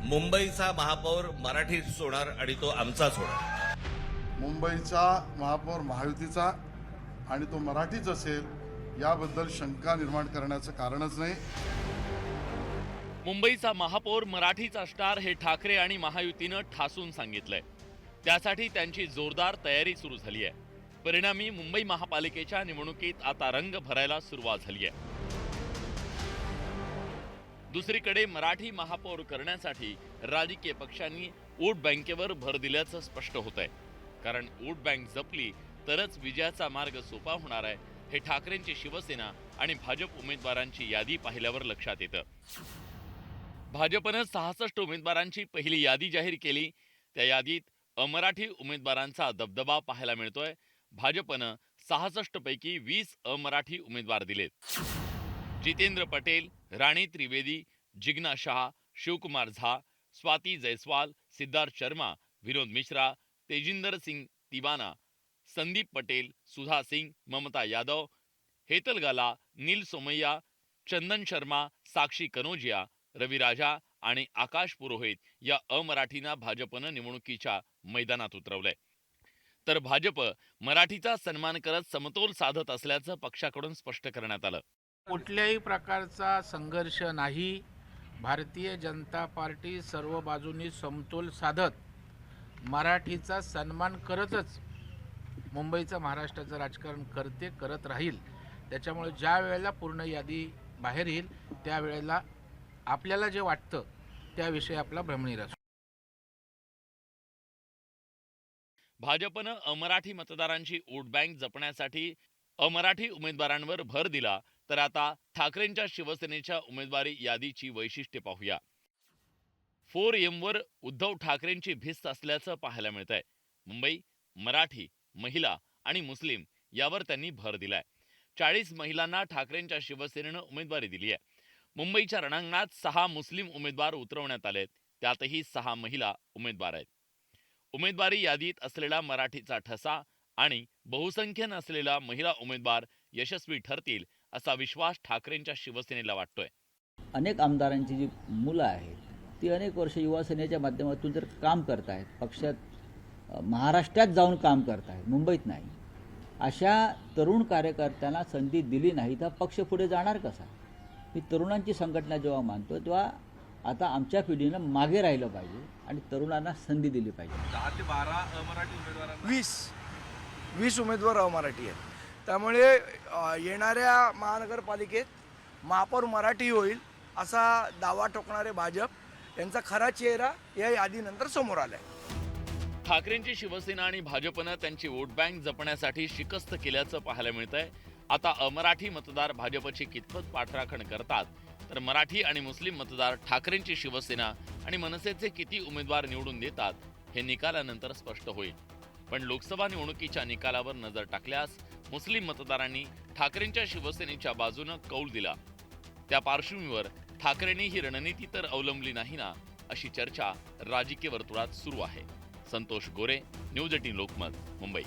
मुंबईचा महापौर मराठीच होणार आणि तो आमचाच होणार. मुंबईचा महापौर महायुतीचा आणि तो मराठीच असेल याबद्दल शंका निर्माण करण्याचं कारणच नाही. मुंबईचा महापौर मराठीचा असणार हे ठाकरे आणि महायुतीनं ठासून सांगितलंय. त्यासाठी त्यांची जोरदार तयारी सुरू झाली आहे. परिणामी मुंबई महापालिकेच्या निवडणुकीत आता रंग भरायला सुरुवात झाली आहे. दुसरीकडे मराठी महापौर करण्यासाठी राजकीय पक्षांनी वोट बँकेवर भर दिल्याचं स्पष्ट होत आहे. कारण वोट बँक जपली तरच विजयाचा मार्ग सोपा होणार आहे हे ठाकरेंची शिवसेना आणि भाजप उमेदवारांची यादी पाहिल्यावर लक्षात येतं. भाजपनं 66 उमेदवारांची पहिली यादी जाहीर केली. त्या यादीत अमराठी उमेदवारांचा दबदबा पाहायला मिळतोय. भाजपनं 66 पैकी 20 अमराठी उमेदवार दिलेत. जितेंद्र पटेल, राणी त्रिवेदी, जिग्ना शहा, शिवकुमार झा, स्वाती जयस्वाल, सिद्धार्थ शर्मा, विनोद मिश्रा, तेजिंदर सिंग तिवाना, संदीप पटेल, सुधा सिंग, ममता यादव, हेतल गाला, नील सोमय्या, चंदन शर्मा, साक्षी कनोजिया, रवी राजा आणि आकाश पुरोहित या अमराठींना भाजपनं निवडणुकीच्या मैदानात उतरवलंय. तर भाजप मराठीचा सन्मान करत समतोल साधत असल्याचं पक्षाकडून स्पष्ट करण्यात आलं. कुठल्याही प्रकारचा संघर्ष नाही. भारतीय जनता पार्टी सर्व बाजूंनी समतोल साधत मराठीचा सन्मान करतच मुंबईचं महाराष्ट्राचं राजकारण करत राहील. त्याच्यामुळे ज्या वेळेला पूर्ण यादी बाहेर येईल त्यावेळेला आपल्याला जे वाटतं त्याविषयी आपला भ्रमणीर असतो. भाजपनं अमराठी मतदारांची वोट बँक जपण्यासाठी अमराठी उमेदवारांवर भर दिला. तर आता ठाकरेंच्या शिवसेनेच्या उमेदवारी यादीची वैशिष्ट्ये पाहूया. 4M वर उद्धव ठाकरेंची भिस्त असल्याचं पाहायला मिळतंय. मुंबई, मराठी, महिला आणि मुस्लिम यावर त्यांनी भर दिलाय. 40 महिलांना ठाकरेंच्या शिवसेनेनं उमेदवारी दिली आहे. मुंबईच्या रणांगणात 6 मुस्लिम उमेदवार उतरवण्यात आलेत. त्यातही 6 महिला उमेदवार आहेत. उमेदवारी यादीत असलेला मराठीचा ठसा आणि बहुसंख्य नसलेला महिला उमेदवार यशस्वी ठरतील असा विश्वास ठाकरेंच्या शिवसेनेला वाटतोय. अनेक आमदारांची जी मुलं आहेत ती अनेक वर्ष युवा सेनेच्या माध्यमातून जर काम करत आहेत, पक्षात महाराष्ट्रात जाऊन काम करत आहेत, मुंबईत नाही, अशा तरुण कार्यकर्त्यांना संधी दिली नाही तर पक्ष पुढे जाणार कसा? मी तरुणांची संघटना जेव्हा मानतो तेव्हा आता आमच्या पिढीनं मागे राहिलं पाहिजे आणि तरुणांना संधी दिली पाहिजे. 10 ते 12 अमराठी उमेदवारांना 20 उमेदवार अमराठी आहेत. त्यामुळे येणाऱ्या महानगरपालिकेत महापौर मराठी होईल असा दावा ठोकणारे भाजप यांचा खरा चेहरा या यादीनंतर समोर आलाय. ठाकरेंची शिवसेना आणि भाजपनं त्यांची वोट बँक जपण्यासाठी शिकस्त केल्याचं पाहायला मिळतंय. आता अमराठी मतदार भाजपची कितपत पाठराखण करतात तर मराठी आणि मुस्लिम मतदार ठाकरेंची शिवसेना आणि मनसेचे किती उमेदवार निवडून देतात हे निकालानंतर स्पष्ट होईल. पण लोकसभा निवडणुकीच्या निकालावर नजर टाकल्यास मुस्लिम मतदारांनी ठाकरेंच्या शिवसेनेच्या बाजूनं कौल दिला. त्या पार्श्वभूमीवर ठाकरेंनी ही रणनीती तर अवलंबली नाही ना, अशी चर्चा राजकीय वर्तुळात सुरू आहे. संतोष गोरे, न्यूज 18 लोकमत, मुंबई.